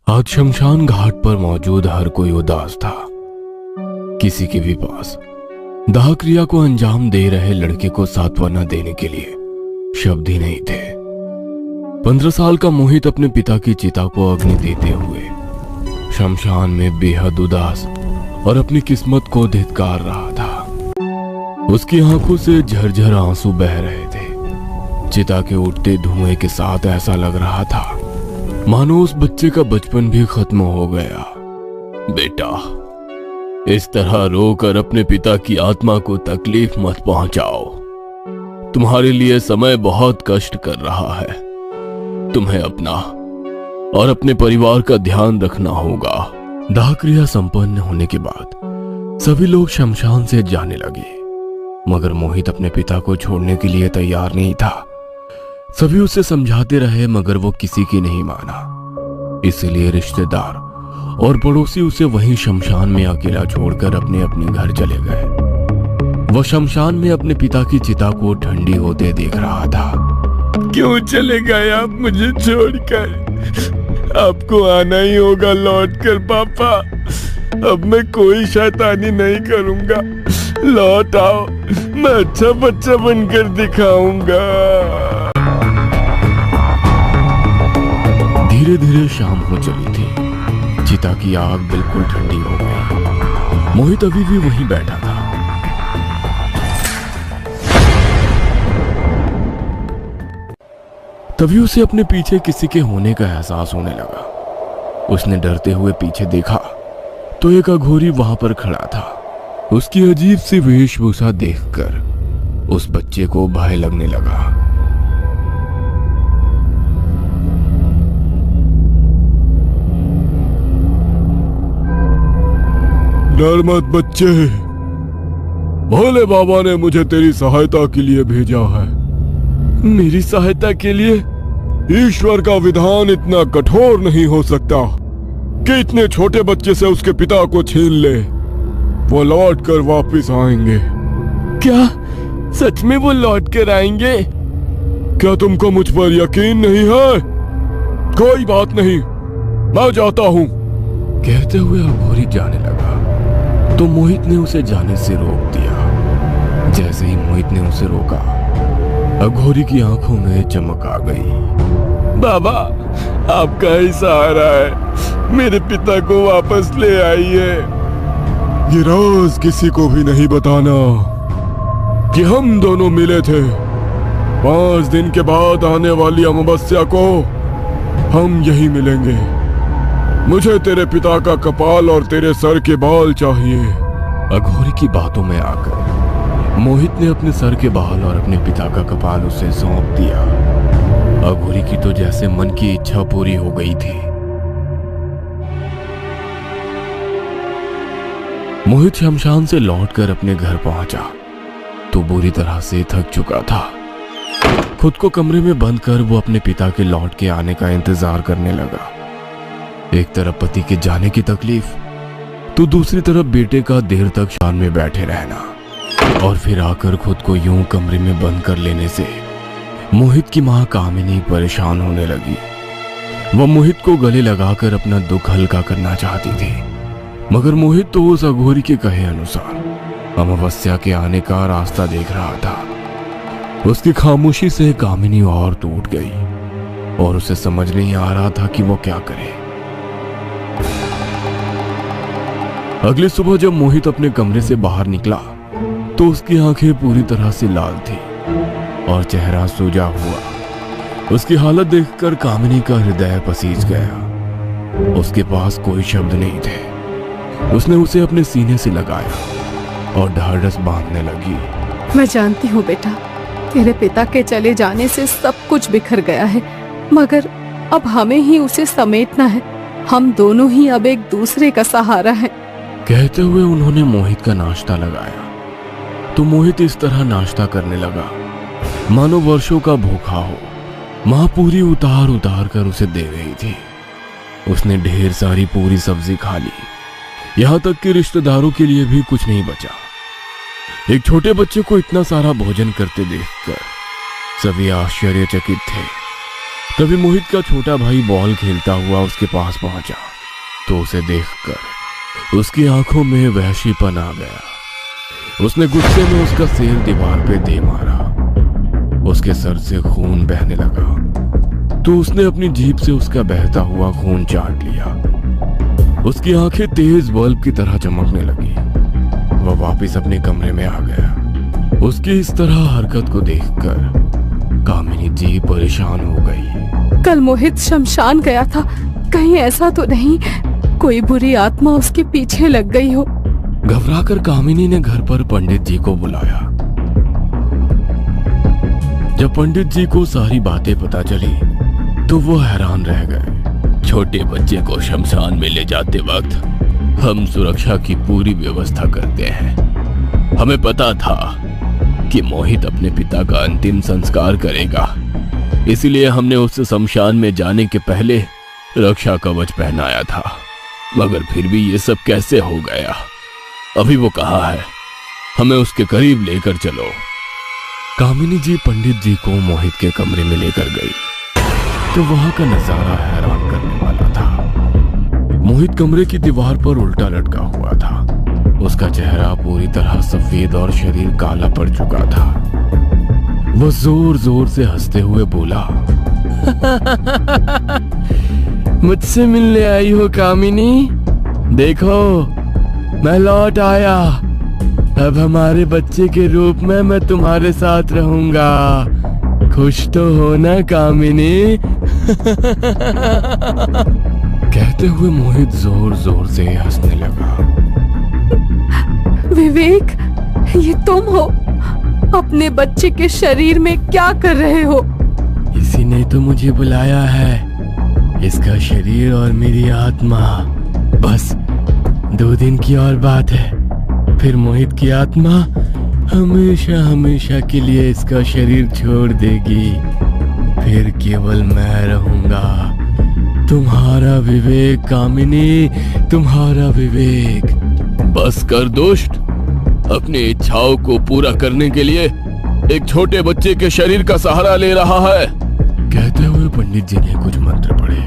आज शमशान घाट पर मौजूद हर कोई उदास था। किसी के भी पास दाह क्रिया को अंजाम दे रहे लड़के को सांत्वना देने के लिए शब्द ही नहीं थे। 15 साल का मोहित अपने पिता की चिता को अग्नि देते हुए शमशान में बेहद उदास और अपनी किस्मत को धिक्कार रहा था। उसकी आंखों से झरझर आंसू बह रहे थे। चिता के उठते धुएं के साथ ऐसा लग रहा था मानो उस बच्चे का बचपन भी खत्म हो गया। बेटा, इस तरह रोकर अपने पिता की आत्मा को तकलीफ मत पहुंचाओ। तुम्हारे लिए समय बहुत कष्ट कर रहा है। तुम्हें अपना और अपने परिवार का ध्यान रखना होगा। दाह क्रिया संपन्न होने के बाद सभी लोग शमशान से जाने लगे, मगर मोहित अपने पिता को छोड़ने के लिए तैयार नहीं था। सभी उसे समझाते रहे मगर वो किसी की नहीं माना। इसलिए रिश्तेदार और पड़ोसी उसे वहीं शमशान में अकेला छोड़कर अपने अपने घर चले गए। वो शमशान में अपने पिता की चिता को ठंडी होते देख रहा था। क्यों चले गए आप मुझे छोड़कर? आपको आना ही होगा लौटकर पापा। अब मैं कोई शैतानी नहीं करूंगा। लौट आओ, मैं अच्छा बच्चा बनकर दिखाऊंगा। धीरे धीरे शाम हो चली थी। चिता की आग बिल्कुल ठंडी हो गई। मोहित अभी भी वहीं बैठा था। तभी उसे अपने पीछे किसी के होने का एहसास होने लगा। उसने डरते हुए पीछे देखा तो एक अघोरी वहां पर खड़ा था। उसकी अजीब सी वेशभूषा देखकर उस बच्चे को भय लगने लगा। डर मत बच्चे, भोले बाबा ने मुझे तेरी सहायता के लिए भेजा है। मेरी सहायता के लिए? ईश्वर का विधान इतना कठोर नहीं हो सकता कि इतने छोटे बच्चे से उसके पिता को छीन ले। वो लौट कर वापिस आएंगे। क्या सच में वो लौट कर आएंगे? क्या तुमको मुझ पर यकीन नहीं है? कोई बात नहीं, मैं जाता हूं। कहते हुए अघोरी जाने लगा तो मोहित ने उसे जाने से रोक दिया। जैसे ही मोहित ने उसे रोका, अघोरी की आंखों में चमक आ गई। बाबा, आपका ही सहारा है। मेरे पिता को वापस ले आइए। ये राज किसी को भी नहीं बताना कि हम दोनों मिले थे। 5 दिन के बाद आने वाली अमावस्या को हम यही मिलेंगे। मुझे तेरे पिता का कपाल और तेरे सर के बाल चाहिए। अघोरी की बातों में आकर मोहित ने अपने सर के बाल और अपने पिता का कपाल उसे सौंप दिया। अघोरी की तो जैसे मन की इच्छा पूरी हो गई थी। मोहित शमशान से लौटकर अपने घर पहुंचा तो बुरी तरह से थक चुका था। खुद को कमरे में बंद कर वो अपने पिता के लौट के आने का इंतजार करने लगा। एक तरफ पति के जाने की तकलीफ तो दूसरी तरफ बेटे का देर तक शान में बैठे रहना और फिर आकर खुद को यूं कमरे में बंद कर लेने से मोहित की मां कामिनी परेशान होने लगी। वह मोहित को गले लगाकर अपना दुख हल्का करना चाहती थी, मगर मोहित तो उस अघोरी के कहे अनुसार अमावस्या के आने का रास्ता देख रहा था। उसकी खामोशी से कामिनी और टूट गई और उसे समझ नहीं आ रहा था कि वो क्या करे। अगली सुबह जब मोहित अपने कमरे से बाहर निकला तो उसकी आंखें पूरी तरह से लाल थी और चेहरा सूजा हुआ। उसकी हालत देखकर कामिनी का हृदय पसीज गया। उसके पास कोई शब्द नहीं थे। उसने उसे अपने सीने से लगाया और ढाढ़स बांधने लगी। मैं जानती हूँ बेटा, तेरे पिता के चले जाने से सब कुछ बिखर गया है, मगर अब हमें ही उसे समेटना है। हम दोनों ही अब एक दूसरे का सहारा है। कहते हुए उन्होंने मोहित का नाश्ता लगाया तो मोहित इस तरह नाश्ता करने लगा मानो वर्षों का भूखा हो। मां पूरी उतार उतार कर उसे दे रही थी। उसने ढेर सारी पूरी सब्जी खा ली, यहां तक कि रिश्तेदारों के लिए भी कुछ नहीं बचा। एक छोटे बच्चे को इतना सारा भोजन करते देखकर सभी आश्चर्यचकित थे। तभी मोहित का छोटा भाई बॉल खेलता हुआ उसके पास पहुंचा तो उसे देखकर उसकी आंखों में वहशीपन आ गया। उसने गुस्से में उसका सिर दीवार पे दे मारा। उसके सर से खून बहने लगा तो उसने अपनी जीभ से उसका बहता हुआ खून चाट लिया। उसकी आंखें तेज बल्ब की तरह चमकने लगी। वह वापस अपने कमरे में आ गया। उसकी इस तरह हरकत को देखकर कामिनी जी परेशान हो गई। कल मोहित शमशान गया था, कहीं ऐसा तो नहीं कोई बुरी आत्मा उसके पीछे लग गई हो। घबराकर कामिनी ने घर पर पंडित जी को बुलाया। जब पंडित जी को सारी बातें पता चली तो वो हैरान रह गए। छोटे बच्चे को शमशान में ले जाते वक्त हम सुरक्षा की पूरी व्यवस्था करते हैं। हमें पता था कि मोहित अपने पिता का अंतिम संस्कार करेगा, इसलिए हमने उसे शमशान में जाने के पहले रक्षा कवच पहनाया था। मगर फिर भी ये सब कैसे हो गया? अभी वो कहाँ है? हमें उसके करीब लेकर चलो। कामिनी जी पंडित जी को मोहित के कमरे में लेकर गई तो वहां का नजारा हैरान करने वाला था। मोहित कमरे की दीवार पर उल्टा लटका हुआ था। उसका चेहरा पूरी तरह सफेद और शरीर काला पड़ चुका था। वह जोर जोर से हंसते हुए बोला, मुझसे मिलने आई हो कामिनी? देखो मैं लौट आया। अब हमारे बच्चे के रूप में मैं तुम्हारे साथ रहूंगा। खुश तो हो ना कामिनी? कहते हुए मोहित जोर जोर से हंसने लगा। विवेक, ये तुम हो? अपने बच्चे के शरीर में क्या कर रहे हो? इसी ने तो मुझे बुलाया है। इसका शरीर और मेरी आत्मा, बस 2 दिन की और बात है। फिर मोहित की आत्मा हमेशा हमेशा के लिए इसका शरीर छोड़ देगी। फिर केवल मैं रहूंगा। तुम्हारा विवेक कामिनी, तुम्हारा विवेक। बस कर दुष्ट, अपनी इच्छाओं को पूरा करने के लिए एक छोटे बच्चे के शरीर का सहारा ले रहा है। कहते हुए पंडित जी ने कुछ मंत्र पढ़े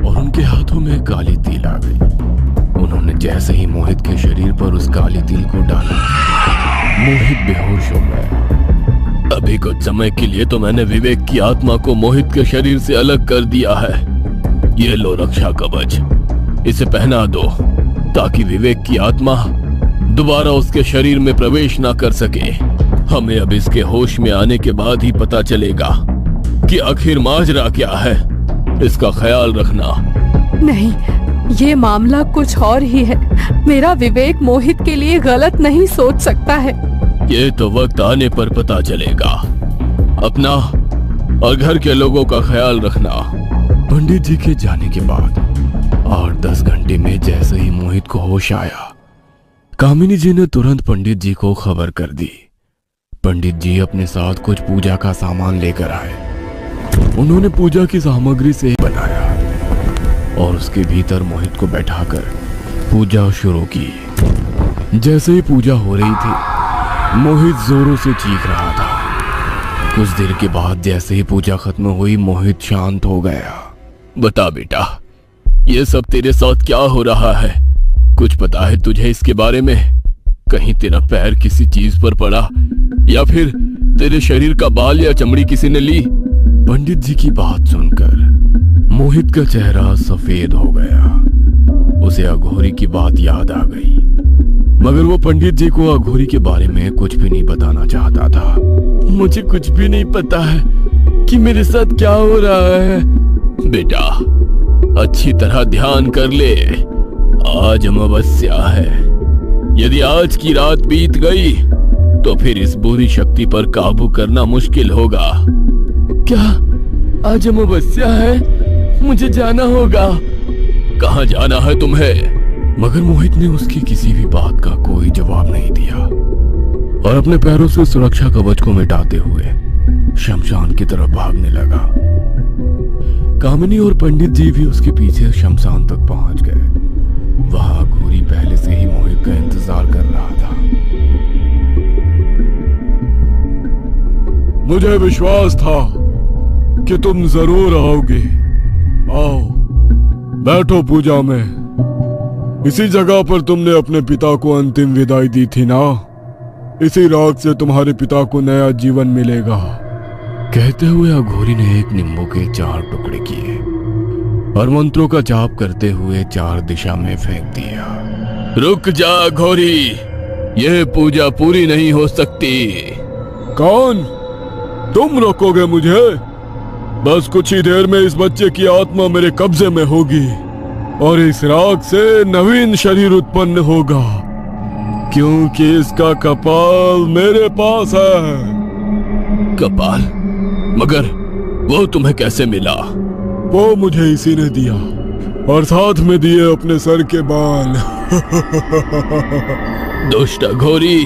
और उनके हाथों में काली तिल आ गई। उन्होंने जैसे ही मोहित के शरीर पर उस काली तिल को डाला, मोहित बेहोश हो गया। अभी कुछ समय के लिए तो मैंने विवेक की आत्मा को मोहित के शरीर से अलग कर दिया है। ये लो रक्षा कवच, इसे पहना दो ताकि विवेक की आत्मा दोबारा उसके शरीर में प्रवेश ना कर सके। हमें अब इसके होश में आने के बाद ही पता चलेगा कि आखिर माजरा क्या है। इसका ख्याल रखना। नहीं, ये मामला कुछ और ही है। मेरा विवेक मोहित के लिए गलत नहीं सोच सकता है। ये तो वक्त आने पर पता चलेगा। अपना और घर के लोगों का ख्याल रखना। पंडित जी के जाने के बाद 8-10 घंटे में जैसे ही मोहित को होश आया, कामिनी जी ने तुरंत पंडित जी को खबर कर दी। पंडित जी अपने साथ कुछ पूजा का सामान लेकर आए। उन्होंने पूजा की सामग्री से बनाया और उसके भीतर मोहित को बैठाकर पूजा शुरू की। जैसे ही पूजा हो रही थी, मोहित जोरों से चीख रहा था। कुछ देर के बाद जैसे ही पूजा खत्म हुई, मोहित शांत हो गया। बता बेटा, ये सब तेरे साथ क्या हो रहा है? कुछ पता है तुझे इसके बारे में? कहीं तेरा पैर किसी चीज पर पड़ा या फिर तेरे शरीर का बाल या चमड़ी किसी ने ली? पंडित जी की बात सुनकर मोहित का चेहरा सफेद हो गया। उसे अघोरी की बात याद आ गई, मगर वो पंडित जी को अघोरी के बारे में कुछ भी नहीं बताना चाहता था। मुझे कुछ भी नहीं पता है कि मेरे साथ क्या हो रहा है। बेटा, अच्छी तरह ध्यान कर ले। आज अमावस्या है। यदि आज की रात बीत गई तो फिर इस बुरी शक्ति पर काबू करना मुश्किल होगा। क्या आज अमावस्या है? मुझे जाना होगा। कहाँ जाना है तुम्हें? मगर मोहित ने उसकी किसी भी बात का कोई जवाब नहीं दिया और अपने पैरों से सुरक्षा कवच को मिटाते हुए शमशान की तरफ भागने लगा। कामिनी और पंडित जी भी उसके पीछे शमशान तक पहुंच गए। वहां घोरी पहले से ही मोहित का इंतजार कर रहा था। मुझे विश्वास था कि तुम जरूर आओगे। आओ बैठो पूजा में। इसी जगह पर तुमने अपने पिता को अंतिम विदाई दी थी ना? इसी राग से तुम्हारे पिता को नया जीवन मिलेगा। कहते हुए अघोरी ने एक नींबू के 4 टुकड़े किए और मंत्रों का जाप करते हुए 4 दिशा में फेंक दिया। रुक जा अघोरी, यह पूजा पूरी नहीं हो सकती। कौन? तुम रोकोगे मुझे? बस कुछ ही देर में इस बच्चे की आत्मा मेरे कब्जे में होगी और इस राग से नवीन शरीर उत्पन्न होगा, क्योंकि इसका कपाल मेरे पास है। कपाल? मगर वो तुम्हें कैसे मिला? वो मुझे इसी ने दिया और साथ में दिए अपने सर के बाल। दुष्ट अघोरी,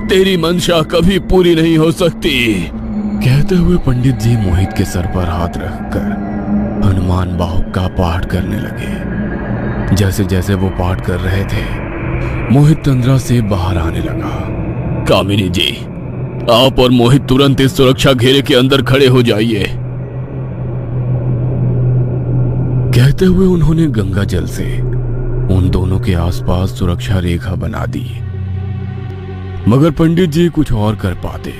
तेरी मंशा कभी पूरी नहीं हो सकती। कहते हुए पंडित जी मोहित के सर पर हाथ रखकर हनुमान बाहुक का पाठ करने लगे। जैसे जैसे वो पाठ कर रहे थे, मोहित तंद्रा से बाहर आने लगा। कामिनी जी, आप और मोहित तुरंत इस सुरक्षा घेरे के अंदर खड़े हो जाइए। कहते हुए उन्होंने गंगा जल से उन दोनों के आसपास सुरक्षा रेखा बना दी। मगर पंडित जी कुछ और कर पाते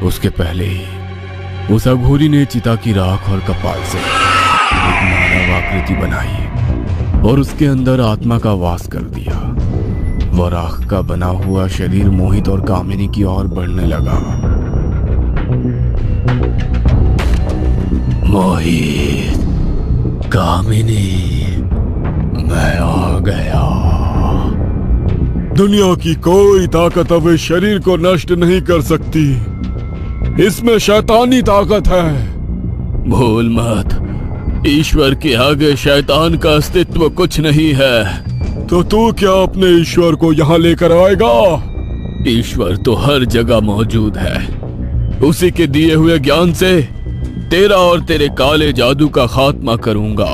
उसके पहले ही उस अघोरी ने चिता की राख और कपाल से एक मानव आकृति बनाई और उसके अंदर आत्मा का वास कर दिया। वह राख का बना हुआ शरीर मोहित और कामिनी की ओर बढ़ने लगा। मोहित, कामिनी, मैं आ गया। दुनिया की कोई ताकत अब इस शरीर को नष्ट नहीं कर सकती। इसमें शैतानी ताकत है। भूल मत, ईश्वर के आगे शैतान का अस्तित्व कुछ नहीं है। तो तू क्या अपने ईश्वर को यहाँ लेकर आएगा? ईश्वर तो हर जगह मौजूद है। उसी के दिए हुए ज्ञान से तेरा और तेरे काले जादू का खात्मा करूंगा।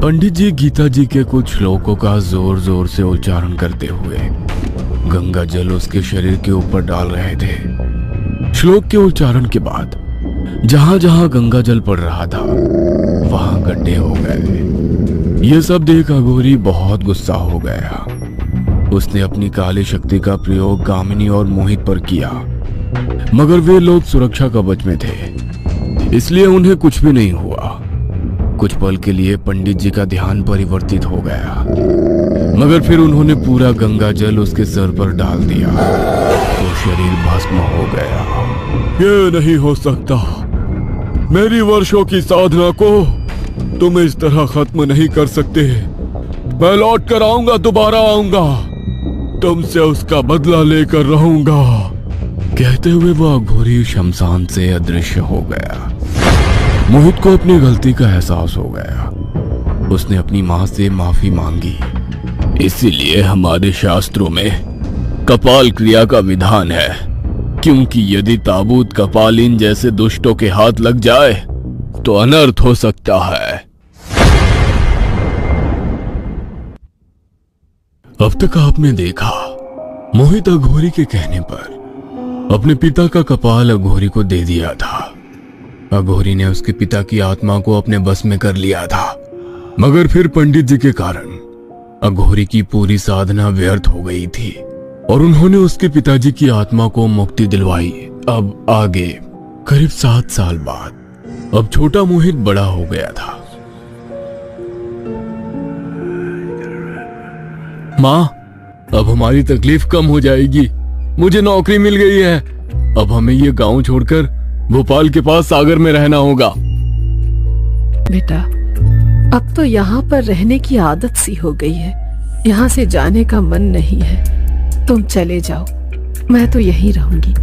पंडित जी गीता जी के कुछ श्लोकों का जोर जोर से उच्चारण करते हुए गंगा जल उसके शरीर के ऊपर डाल रहे थे। श्लोक के उच्चारण के बाद जहां जहां गंगा जल पड़ रहा था वहां गड्ढे हो गए। यह सब देख अघोरी बहुत गुस्सा हो गया। उसने अपनी काली शक्ति का प्रयोग कामिनी और मोहित पर किया, मगर वे लोग सुरक्षा कवच में थे, इसलिए उन्हें कुछ भी नहीं हुआ। कुछ पल के लिए पंडित जी का ध्यान परिवर्तित हो गया, मगर फिर उन्होंने पूरा गंगा जल उसके सर पर डाल दिया तो शरीर भस्म हो गया। ये नहीं हो सकता। मेरी वर्षों की साधना को तुम इस तरह खत्म नहीं कर सकते। मैं लौट कर आऊंगा, दोबारा आऊंगा, तुमसे उसका बदला लेकर रहूंगा। कहते हुए वो अघोरी शमशान से अदृश्य हो गया। मोहित को अपनी गलती का एहसास हो गया। उसने अपनी मां से माफी मांगी। इसीलिए हमारे शास्त्रों में कपाल क्रिया का विधान है, क्योंकि यदि ताबूत कपालिन जैसे दुष्टों के हाथ लग जाए तो अनर्थ हो सकता है। अब तक आपने देखा मोहित अघोरी के कहने पर अपने पिता का कपाल अघोरी को दे दिया था। अघोरी ने उसके पिता की आत्मा को अपने बस में कर लिया था, मगर फिर पंडित जी के कारण अघोरी की पूरी साधना व्यर्थ हो गई थी और उन्होंने उसके पिताजी की आत्मा को मुक्ति दिलवाई। अब आगे करीब 7 साल बाद अब छोटा मोहित बड़ा हो गया था। माँ, अब हमारी तकलीफ कम हो जाएगी। मुझे नौकरी मिल गई है। अब हमें ये गांव छोड़कर भोपाल के पास सागर में रहना होगा। बेटा, अब तो यहाँ पर रहने की आदत सी हो गई है। यहाँ से जाने का मन नहीं है। तुम चले जाओ, मैं तो यहीं रहूंगी।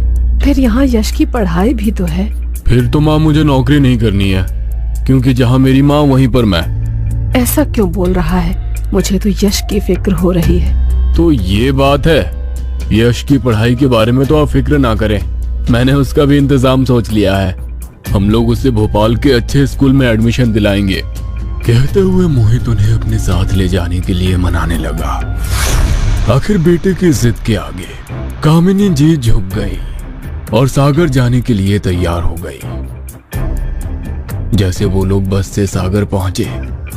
फिर यहाँ यश की पढ़ाई भी तो है। फिर तो माँ मुझे नौकरी नहीं करनी है, क्योंकि जहाँ मेरी माँ वहीं पर मैं। ऐसा क्यों बोल रहा है? मुझे तो यश की फिक्र हो रही है। तो ये बात है। यश की पढ़ाई के बारे में तो आप फिक्र ना करें, मैंने उसका भी इंतजाम सोच लिया है। हम लोग उसे भोपाल के अच्छे स्कूल में एडमिशन दिलाएंगे। कहते हुए मोहित उन्हें अपने साथ ले जाने के लिए मनाने लगा। आखिर बेटे की जिद के आगे कामिनी जी झुक गई और सागर जाने के लिए तैयार हो गई। जैसे वो लोग बस से सागर पहुंचे,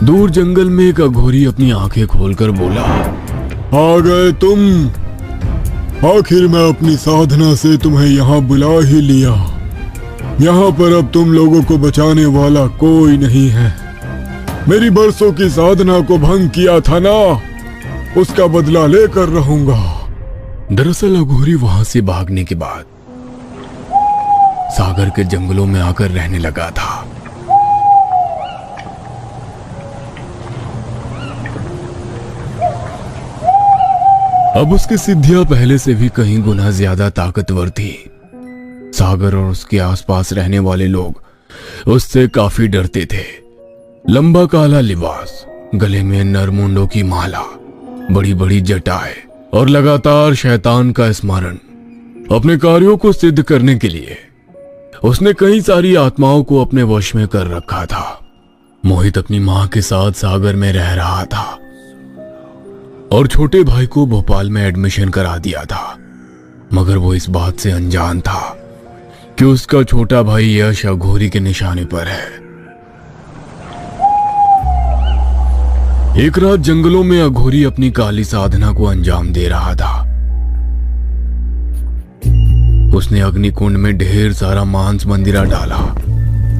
दूर जंगल में एक अघोरी अपनी आंखें खोलकर बोला, आ गए तुम। आखिर मैं अपनी साधना से तुम्हें यहाँ बुला ही लिया। यहाँ पर अब तुम लोगों को बचाने वाला कोई नहीं है। मेरी बरसों की साधना को भंग किया था ना, उसका बदला लेकर रहूंगा। दरअसल अघोरी वहां से भागने के बाद सागर के जंगलों में आकर रहने लगा था। अब उसकी सिद्धियां पहले से भी कहीं गुना ज्यादा ताकतवर थी। सागर और उसके आसपास रहने वाले लोग उससे काफी डरते थे। लंबा काला लिबास, गले में नरमुंडों की माला, बड़ी बड़ी जटाएं और लगातार शैतान का स्मरण। अपने कार्यों को सिद्ध करने के लिए उसने कई सारी आत्माओं को अपने वश में कर रखा था। मोहित अपनी मां के साथ सागर में रह रहा था और छोटे भाई को भोपाल में एडमिशन करा दिया था, मगर वो इस बात से अनजान था कि उसका छोटा भाई यश अघोरी के निशाने पर है। एक रात जंगलों में अघोरी अपनी काली साधना को अंजाम दे रहा था। उसने अग्निकुंड में ढेर सारा मांस मंदिरा डाला।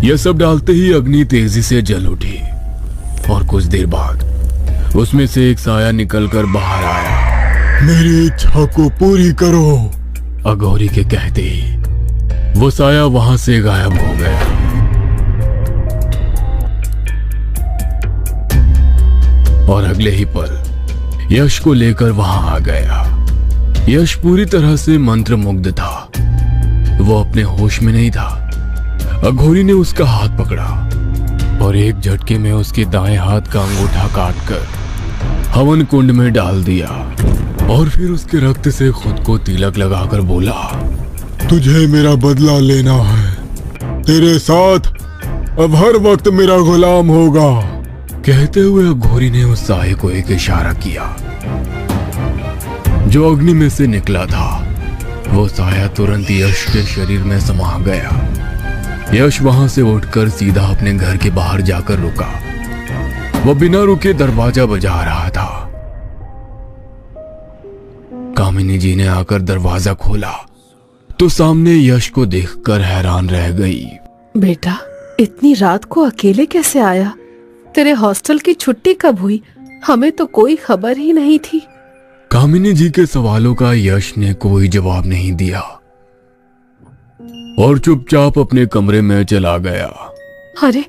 यह सब डालते ही अग्नि तेजी से जल उठी और कुछ देर बाद उसमें से एक साया निकलकर बाहर आया। मेरी इच्छा को पूरी करो, अघोरी के कहते ही वो साया वहां से गायब हो गया। और अगले ही पल यश को लेकर वहां आ गया। यश पूरी तरह से मंत्रमुग्ध था, वो अपने होश में नहीं था। अघोरी ने उसका हाथ पकड़ा और एक झटके में उसके दाएं हाथ का अंगूठा काटकर हवन कुंड में डाल दिया और फिर उसके रक्त से खुद को तिलक लगाकर बोला, तुझे मेरा बदला लेना है। तेरे साथ अब हर वक्त मेरा गुलाम होगा। कहते हुए अघोरी ने उस साये को एक इशारा किया जो अग्नि में से निकला था। वो साया तुरंत यश के शरीर में समा गया। यश वहां से उठकर सीधा अपने घर के बाहर जाकर रुका। वो बिना रुके दरवाजा बजा रहा था। कामिनी जी ने आकर दरवाजा खोला तो सामने यश को देखकर हैरान रह गई। बेटा, इतनी रात को अकेले कैसे आया? तेरे हॉस्टल की छुट्टी कब हुई? हमें तो कोई खबर ही नहीं थी। कामिनी जी के सवालों का यश ने कोई जवाब नहीं दिया और चुपचाप अपने कमरे में चला गया। अरे,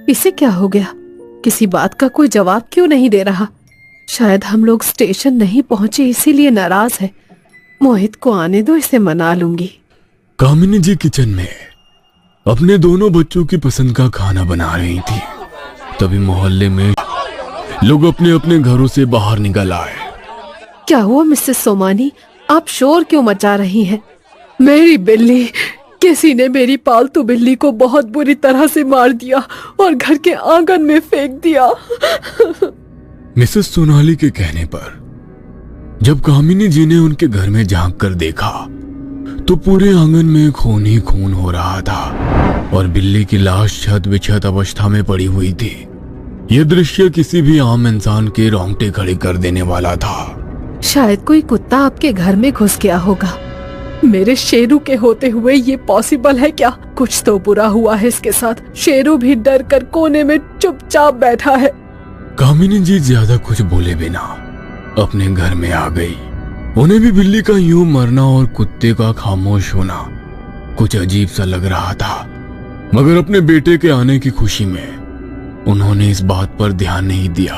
इसे क्या हो गया? किसी बात का कोई जवाब क्यों नहीं दे रहा? शायद हम लोग स्टेशन नहीं पहुंचे इसीलिए नाराज है। मोहित को आने दो, इसे मना लूंगी। कामिनी जी किचन में अपने दोनों बच्चों की पसंद का खाना बना रही थी। तभी मोहल्ले में लोग अपने अपने घरों से बाहर निकल आए। क्या हुआ मिसेस सोमानी? आप शोर क्यों मचा रही हैं? मेरी बिल्ली, किसी ने मेरी पालतू बिल्ली को बहुत बुरी तरह से मार दिया और घर के आंगन में फेंक दिया। मिसेस सोनाली के कहने पर जब कामिनी जी ने उनके घर में झांक कर देखा तो पूरे आंगन में खून ही खून हो रहा था और बिल्ली की लाश छत बिछत अवस्था में पड़ी हुई थी। यह दृश्य किसी भी आम इंसान के रोंगटे खड़े कर देने वाला था। शायद कोई कुत्ता आपके घर में घुस गया होगा। मेरे शेरू के होते हुए ये पॉसिबल है क्या? कुछ तो बुरा हुआ है इसके साथ। शेरू भी डर कर कोने में चुपचाप बैठा है। कामिनी जी ज्यादा कुछ बोले बिना अपने घर में आ गई। उन्हें भी बिल्ली का यूं मरना और कुत्ते का खामोश होना कुछ अजीब सा लग रहा था, मगर अपने बेटे के आने की खुशी में उन्होंने इस बात पर ध्यान नहीं दिया।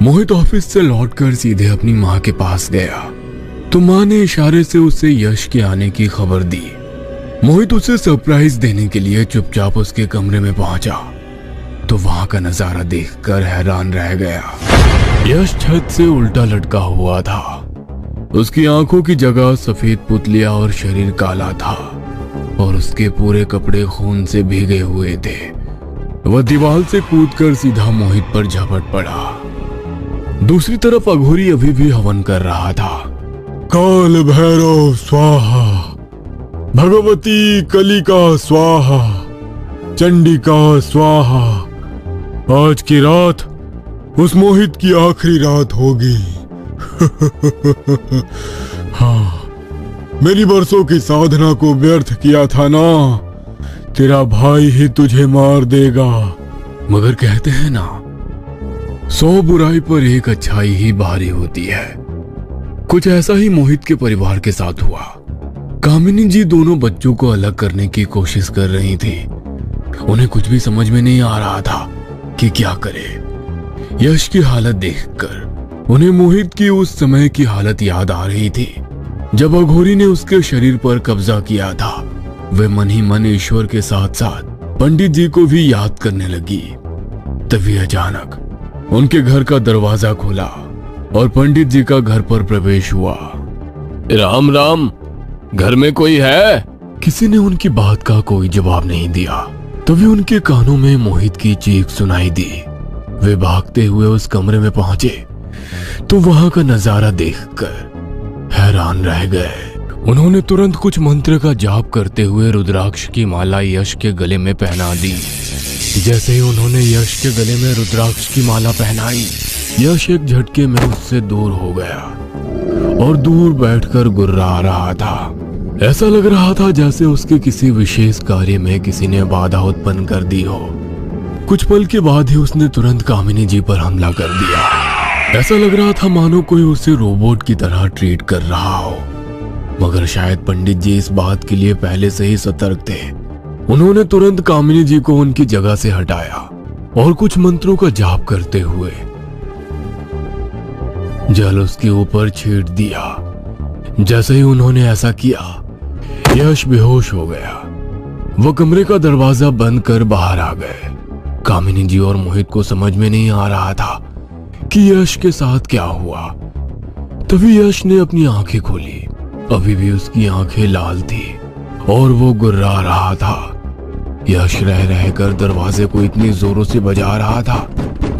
मोहित ऑफिस से लौटकर सीधे अपनी मां के पास गया तो मां ने इशारे से उसे यश के आने की खबर दी। मोहित उसे सरप्राइज देने के लिए चुपचाप उसके कमरे में पहुंचा तो वहां का नजारा देखकर हैरान रह गया। यश छत से उल्टा लटका हुआ था। उसकी आंखों की जगह सफेद पुतलियां और शरीर काला था और उसके पूरे कपड़े खून से भीगे हुए थे। वह दीवार से कूदकर सीधा मोहित पर झपट पड़ा। दूसरी तरफ अघोरी अभी भी हवन कर रहा था। काल भैरव स्वाहा, भगवती कलिका स्वाहा, चंडिका स्वाहा। आज की रात उस मोहित की आखिरी रात होगी। हाँ, मेरी बरसों की साधना को व्यर्थ किया था ना, तेरा भाई ही तुझे मार देगा। मगर कहते हैं ना, 100 बुराई पर एक अच्छाई ही भारी होती है। कुछ ऐसा ही मोहित के परिवार के साथ हुआ। कामिनी जी दोनों बच्चों को अलग करने की कोशिश कर रही थी। उन्हें कुछ भी समझ में नहीं आ रहा था कि क्या करे। यश की हालत देखकर उन्हें मोहित की उस समय की हालत याद आ रही थी, जब अघोरी ने उसके शरीर पर कब्जा किया था। वे मन ही मन ईश्वर के साथ साथ पंडित जी को भी याद करने लगी। तभी अचानक उनके घर का दरवाजा खुला और पंडित जी का घर पर प्रवेश हुआ। राम राम, घर में कोई है? किसी ने उनकी बात का कोई जवाब नहीं दिया। तभी उनके कानों में मोहित की चीख सुनाई दी। वे भागते हुए उस कमरे में पहुंचे तो वहां का नजारा देखकर हैरान रह गए। उन्होंने तुरंत कुछ मंत्र का जाप करते हुए रुद्राक्ष की माला यश के गले में पहना दी। जैसे ही उन्होंने यश के गले में रुद्राक्ष की माला पहनाई, यश एक झटके में उससे दूर हो गया और दूर बैठकर गुर्रा रहा था। ऐसा लग रहा था जैसे उसके किसी विशेष कार्य में किसी ने बाधा उत्पन्न कर दी हो। कुछ पल के बाद ही उसने तुरंत कामिनी जी पर हमला कर दिया। ऐसा लग रहा था मानो कोई उसे रोबोट की तरह ट्रीट कर रहा हो। मगर शायद पंडित जी इस बात के लिए पहले से ही सतर्क थे। उन्होंने तुरंत कामिनी जी को उनकी जगह से हटाया और कुछ मंत्रों का जाप करते हुए जल उसके ऊपर छींट दिया। जैसे ही उन्होंने ऐसा किया, यश बेहोश हो गया। वो कमरे का दरवाजा बंद कर बाहर आ गए। कामिनी जी और मोहित को समझ में नहीं आ रहा था कि यश के साथ क्या हुआ। तभी यश ने अपनी आंखें खोली। अभी भी उसकी आंखें लाल थी और वो गुर्रा रहा था। यश रह रहकर दरवाजे को इतनी जोरों से बजा रहा था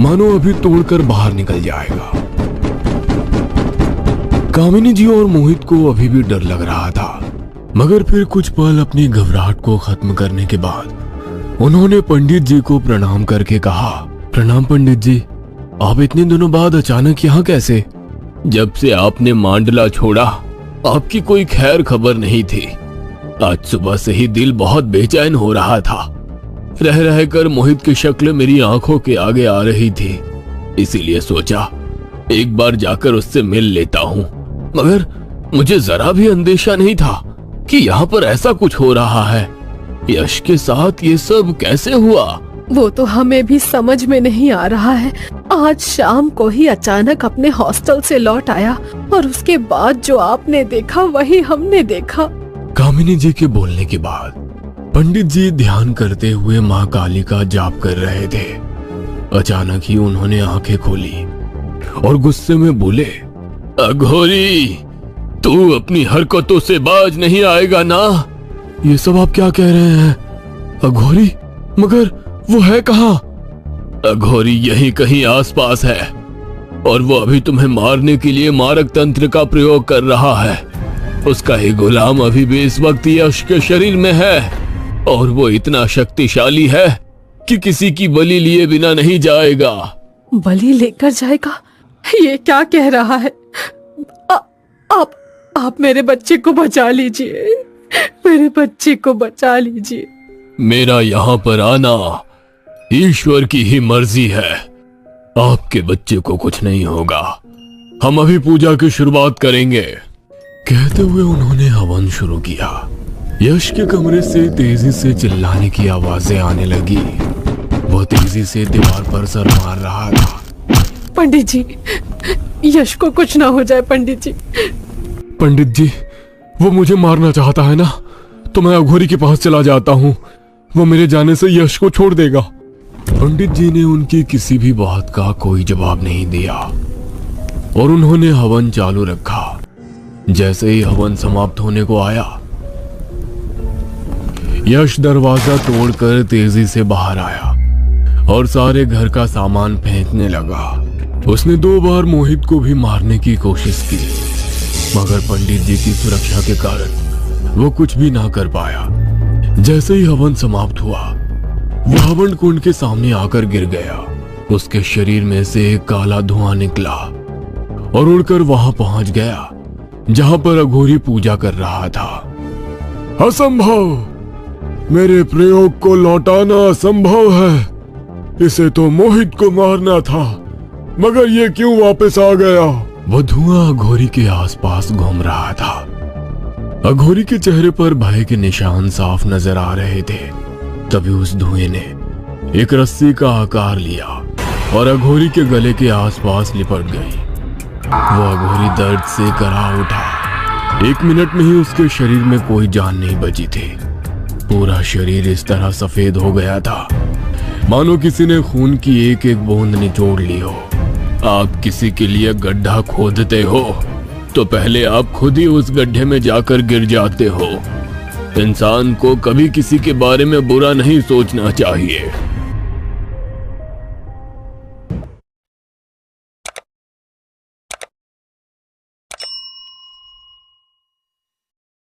मानो अभी तोड़कर बाहर निकल जाएगा। कामिनी जी और मोहित को अभी भी डर लग रहा था, मगर फिर कुछ पल अपनी घबराहट को खत्म करने के बाद उन्होंने पंडित जी को प्रणाम करके कहा, प्रणाम पंडित जी, आप इतने दिनों बाद अचानक यहाँ कैसे? जब से आपने मांडला छोड़ा, आपकी कोई खैर खबर नहीं थी। आज सुबह से ही दिल बहुत बेचैन हो रहा था। रह रहकर मोहित की शक्ल मेरी आंखों के आगे आ रही थी, इसीलिए सोचा एक बार जाकर उससे मिल लेता हूँ। मगर मुझे जरा भी अंदेशा नहीं था कि यहाँ पर ऐसा कुछ हो रहा है। यश के साथ ये सब कैसे हुआ? वो तो हमें भी समझ में नहीं आ रहा है। आज शाम को ही अचानक अपने हॉस्टल से लौट आया और उसके बाद जो आपने देखा वही हमने देखा। कामिनी जी के बोलने के बाद पंडित जी ध्यान करते हुए माँ काली का जाप कर रहे थे। अचानक ही उन्होंने आंखें खोली और गुस्से में बोले, अघोरी, तू अपनी हरकतों से बाज नहीं आएगा ना? ये सब आप क्या कह रहे हैं? अघोरी? मगर वो है कहाँ? अघोरी यहीं कहीं आसपास है और वो अभी तुम्हें मारने के लिए मारक तंत्र का प्रयोग कर रहा है। उसका ही गुलाम अभी भी इस वक्त यश के शरीर में है और वो इतना शक्तिशाली है कि किसी की बलि लिए बिना नहीं जाएगा। बलि लेकर जाएगा? ये क्या कह रहा है? आप मेरे बच्चे को बचा लीजिए, मेरे बच्चे को बचा लीजिए। मेरा यहाँ पर आना ईश्वर की ही मर्जी है। आपके बच्चे को कुछ नहीं होगा। हम अभी पूजा की शुरुआत करेंगे। कहते हुए उन्होंने हवन शुरू किया। यश के कमरे से तेजी से चिल्लाने की आवाजें आने लगी। वो तेजी से दीवार पर सर मार रहा था। पंडित जी, यश को कुछ ना हो जाए पंडित जी। पंडित जी, वो मुझे मारना चाहता है ना, तो मैं अघोरी के पास चला जाता हूँ। वो मेरे जाने से यश को छोड़ देगा। पंडित जी ने उनकी किसी भी बात का कोई जवाब नहीं दिया और उन्होंने हवन चालू रखा। जैसे ही हवन समाप्त होने को आया, यश दरवाजा तोड़कर तेजी से बाहर आया और सारे घर का सामान फेंकने लगा। उसने 2 बार मोहित को भी मारने की कोशिश की, मगर पंडित जी की सुरक्षा के कारण वो कुछ भी ना कर पाया। जैसे ही हवन समाप्त हुआ, वो हवन कुंड के सामने आकर गिर गया। उसके शरीर में से एक काला धुआं निकला और उड़कर वहां पहुंच गया जहां पर अघोरी पूजा कर रहा था। असंभव! मेरे प्रयोग को लौटाना असंभव है। इसे तो मोहित को मारना था, मगर ये क्यों वापस आ गया? वो धुआं अघोरी के आसपास घूम रहा था। अघोरी के चेहरे पर भय के निशान साफ नजर आ रहे थे। तभी उस धुएं ने एक रस्सी का आकार लिया और अघोरी के गले के आसपास लिपट गई। वो अघोरी दर्द से करा उठा। 1 मिनट में ही उसके शरीर में कोई जान नहीं बची थी। पूरा शरीर इस तरह सफेद हो गया था मानो किसी ने खून की एक एक बूंद निचोड़ ली हो। आप किसी के लिए गड्ढा खोदते हो तो पहले आप खुद ही उस गड्ढे में जाकर गिर जाते हो। इंसान को कभी किसी के बारे में बुरा नहीं सोचना चाहिए।